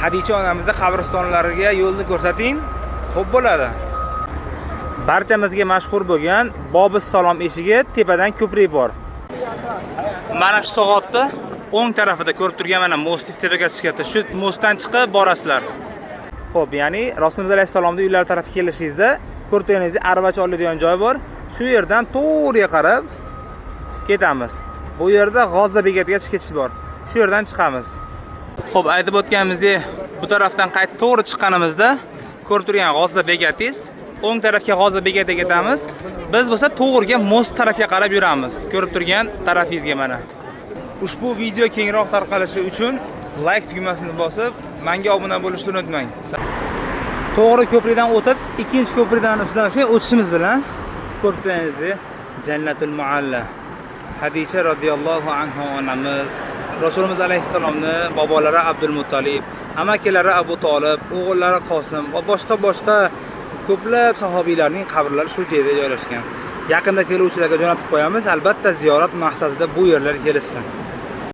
Hadicha onamizning qabristonlariga yo'lni ko'rsating, xo'p bo'ladi. Barchamizga mashhur bo'lgan Bobis Salom eshigi tepadan ko'prik bor. Mana shu soatda o'ng tarafida ko'rib turgan mana mostingiz tepaga chiqyapti. Shu mostdan chiqib borasizlar. Xo'p, ya'ni Rasululloh alayhisalomning uylari tarafga kelishingizda ko'rib turganingizda aravacha oladigan joy bor. Shu yerdan to'g'riga qarab ketamiz. Bu yerda G'oza bekatiga ketish bor. Shu yerdan chiqamiz. Xo'p, aytib o'tganimizdek, bu tarafdan qaytib to'g'ri chiqqanimizda ko'rib turgan G'oza bekatingiz, o'ng tarafga G'oza bekatiga ketamiz. Biz bo'lsa to'g'riga most tarafga qarab yuramiz. Ko'rib turgan tarafingizga mana. Ushbu video kengroq tarqalishi uchun like tugmasini bosib, menga obuna bo'lishni unutmang. To'g'ri ko'prikdan o'tib, ikkinchi ko'prikdan ustidan o'tishimiz bilan ko'rib turganingizdek, Jannatul Mualla Hadicha radhiyallohu anha onamiz, Rasululloh alayhisalomning bobolari Abdul Muttalib, amakilari Abu Talib, o'g'illari Qosim va boshqa ko'plab sahobiylarning qabrlari shu joyda joylashgan. Yaqinda keluvchilarga jo'natib qo'yamiz. Albatta ziyorat maqsadida bu yerlarga kelishsin.